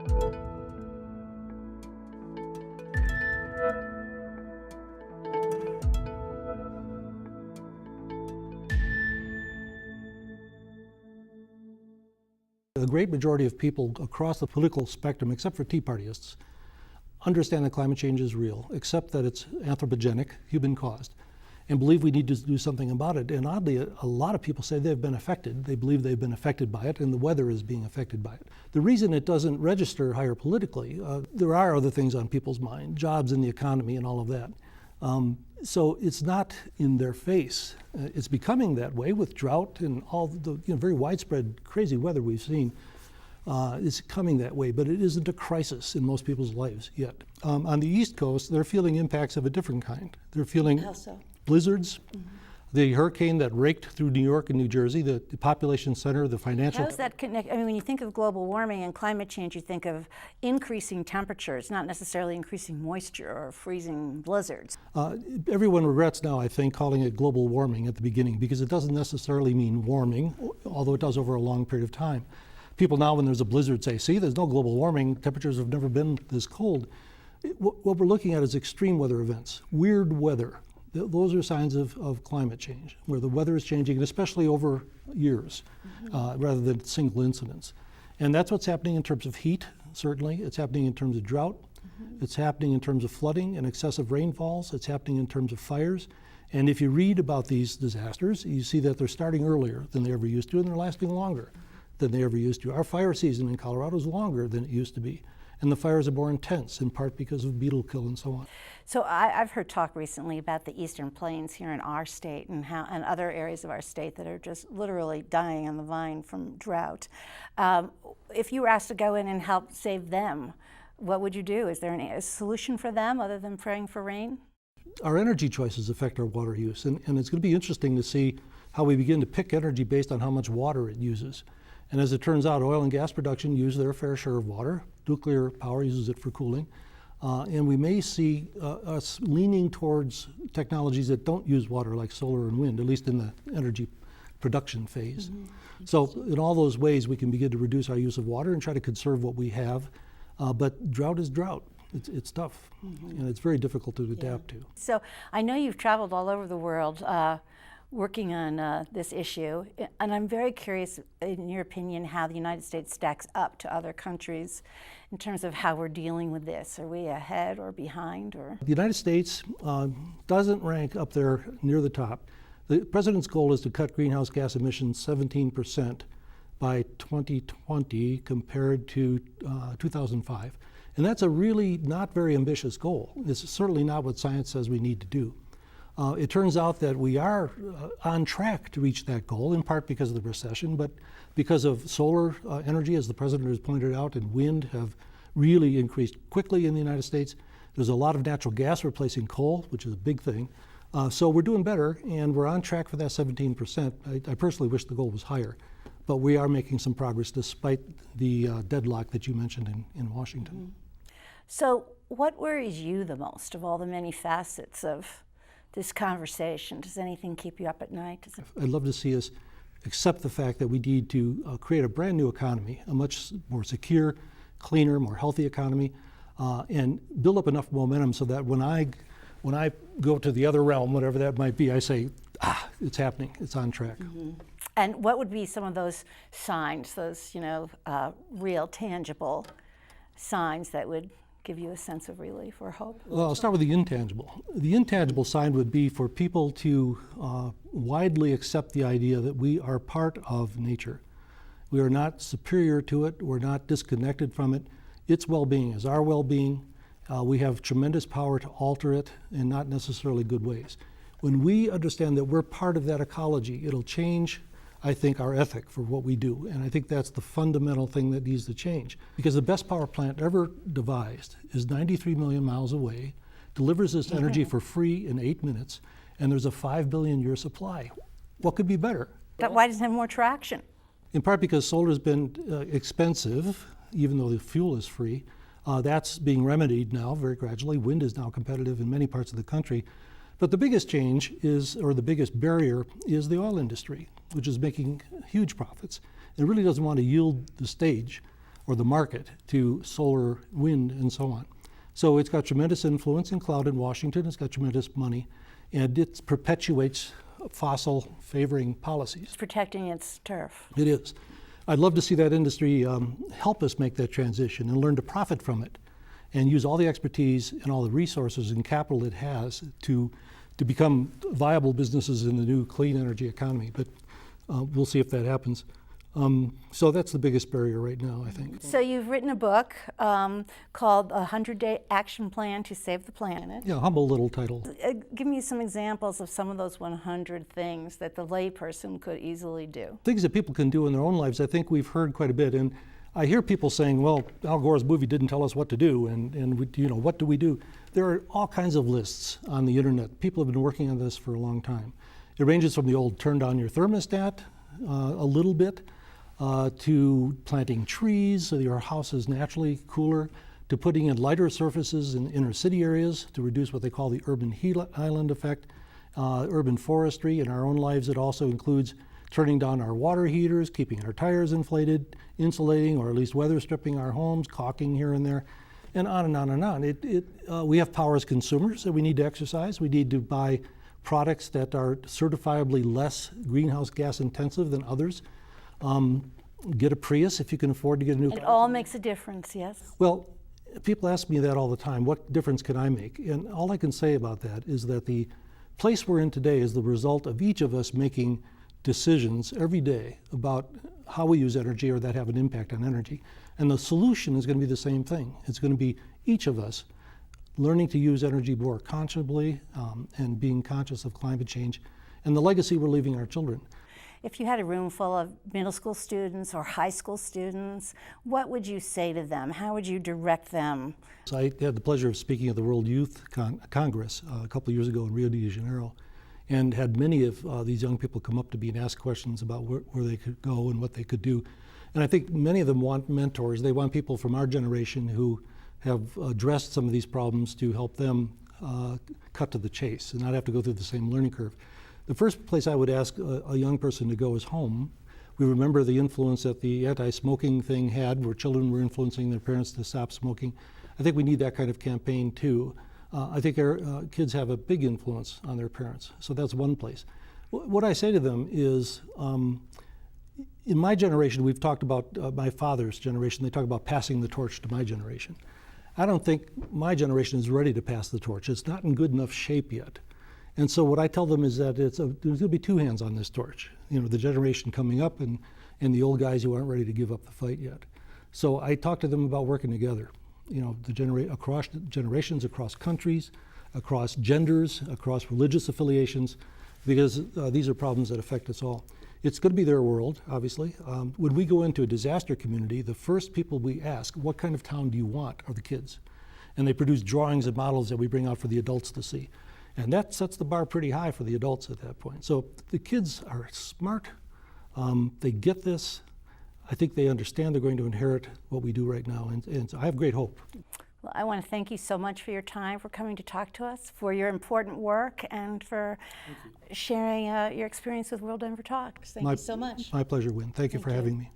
The great majority of people across the political spectrum, except for Tea Partyists, understand that climate change is real, accept that it's anthropogenic, human-caused, and believe we need to do something about it. And oddly, a lot of people say they've been affected. They believe they've been affected by it, and the weather is being affected by it. The reason it doesn't register higher politically, there are other things on people's mind, jobs in the economy and all of that. So it's not in their face. It's becoming that way with drought and all the very widespread crazy weather we've seen. It's coming that way, but it isn't a crisis in most people's lives yet. On the East Coast, they're feeling impacts of a different kind. They're feeling blizzards, the hurricane that raked through New York and New Jersey, the population center, the financial. How does that connect? I mean, when you think of global warming and climate change, you think of increasing temperatures, not necessarily increasing moisture or freezing blizzards. Everyone regrets now, I think, calling it global warming at the beginning, because it doesn't necessarily mean warming, although it does over a long period of time. People now, when there's a blizzard, say, see, there's no global warming, temperatures have never been this cold. What we're looking at is extreme weather events, weird weather. Those are signs of climate change, where the weather is changing, and especially over years, rather than single incidents. And that's what's happening in terms of heat, certainly. It's happening in terms of drought. It's happening in terms of flooding and excessive rainfalls. It's happening in terms of fires. And if you read about these disasters, you see that they're starting earlier than they ever used to, and they're lasting longer than they ever used to. Our fire season in Colorado is longer than it used to be. And the fires are more intense, in part because of beetle kill and so on. So I've heard talk recently about the Eastern Plains here in our state and other areas of our state that are just literally dying on the vine from drought. If you were asked to go in and help save them, what would you do? Is there a solution for them other than praying for rain? Our energy choices affect our water use, and it's going to be interesting to see how we begin to pick energy based on how much water it uses. And as it turns out, oil and gas production use their fair share of water. Nuclear power uses it for cooling. And we may see us leaning towards technologies that don't use water, like solar and wind, at least in the energy production phase. So in all those ways, we can begin to reduce our use of water and try to conserve what we have. But drought is drought. It's tough, and it's very difficult to adapt to. So I know you've traveled all over the world working on this issue, and I'm very curious, in your opinion, how the United States stacks up to other countries in terms of how we're dealing with this. Are we ahead or behind? Or the United States doesn't rank up there near the top. The president's goal is to cut greenhouse gas emissions 17% by 2020 compared to 2005. And that's a really not very ambitious goal. It's certainly not what science says we need to do. It turns out that we are on track to reach that goal, in part because of the recession, but because of solar energy, as the president has pointed out, and wind have really increased quickly in the United States. There's a lot of natural gas replacing coal, which is a big thing. So we're doing better, and we're on track for that 17%. I personally wish the goal was higher, but we are making some progress despite the deadlock that you mentioned in Washington. So what worries you the most of all the many facets of this conversation? Does anything keep you up at night? I'd love to see us accept the fact that we need to create a brand new economy, a much more secure, cleaner, more healthy economy, and build up enough momentum so that when I go to the other realm, whatever that might be, I say, it's happening, it's on track. And what would be some of those signs, those real, tangible signs that would give you a sense of relief or hope? Well, I'll start with the intangible. The intangible sign would be for people to widely accept the idea that we are part of nature. We are not superior to it. We're not disconnected from it. Its well-being is our well-being. We have tremendous power to alter it in not necessarily good ways. When we understand that we're part of that ecology, it'll change, I think, our ethic for what we do. And I think that's the fundamental thing that needs to change. Because the best power plant ever devised is 93 million miles away, delivers this energy for free in 8 minutes, and there's a 5 billion year supply. What could be better? But why doesn't it have more traction? In part because solar has been expensive, even though the fuel is free. That's being remedied now very gradually. Wind is now competitive in many parts of the country. But the biggest change is, or the biggest barrier, is the oil industry, which is making huge profits. It really doesn't want to yield the stage or the market to solar, wind, and so on. So it's got tremendous influence and clout in Washington. It's got tremendous money, and it perpetuates fossil favoring policies. It's protecting its turf. It is. I'd love to see that industry help us make that transition and learn to profit from it and use all the expertise and all the resources and capital it has to become viable businesses in the new clean energy economy. But we'll see if that happens. So that's the biggest barrier right now, I think. So you've written a book called A 100-Day Action Plan to Save the Planet. Yeah, humble little title. Give me some examples of some of those 100 things that the layperson could easily do. Things that people can do in their own lives, I think we've heard quite a bit. And I hear people saying, well, Al Gore's movie didn't tell us what to do, and we, what do we do? There are all kinds of lists on the internet. People have been working on this for a long time. It ranges from the old turn down your thermostat a little bit, to planting trees so your house is naturally cooler, to putting in lighter surfaces in inner city areas to reduce what they call the urban heat island effect, urban forestry. In our own lives, it also includes turning down our water heaters, keeping our tires inflated, insulating or at least weather stripping our homes, caulking here and there, and on and on and on. We have power as consumers that we need to exercise. We need to buy products that are certifiably less greenhouse gas intensive than others. Get a Prius if you can afford to get a new car. It all makes a difference, yes? Well, people ask me that all the time. What difference can I make? And all I can say about that is that the place we're in today is the result of each of us making decisions every day about how we use energy or that have an impact on energy. And the solution is going to be the same thing. It's going to be each of us learning to use energy more consciously and being conscious of climate change and the legacy we're leaving our children. If you had a room full of middle school students or high school students, what would you say to them? How would you direct them? So I had the pleasure of speaking at the World Youth Congress a couple of years ago in Rio de Janeiro, and had many of these young people come up to me and ask questions about where they could go and what they could do. And I think many of them want mentors. They want people from our generation who have addressed some of these problems to help them cut to the chase and not have to go through the same learning curve. The first place I would ask a young person to go is home. We remember the influence that the anti-smoking thing had, where children were influencing their parents to stop smoking. I think we need that kind of campaign too. I think our kids have a big influence on their parents, so that's one place. What I say to them is, in my generation, we've talked about my father's generation, they talk about passing the torch to my generation. I don't think my generation is ready to pass the torch. It's not in good enough shape yet. And so what I tell them is that there's going to be two hands on this torch. The generation coming up and the old guys who aren't ready to give up the fight yet. So I talk to them about working together. Across generations, across countries, across genders, across religious affiliations, because these are problems that affect us all. It's going to be their world, obviously. When we go into a disaster community, the first people we ask, what kind of town do you want, are the kids. And they produce drawings and models that we bring out for the adults to see. And that sets the bar pretty high for the adults at that point. So the kids are smart. They get this. I think they understand they're going to inherit what we do right now. And so I have great hope. Well, I want to thank you so much for your time, for coming to talk to us, for your important work, and for sharing your experience with WorldDenver Talks. Thank you so much. My pleasure, Wynn. Thank you for having me.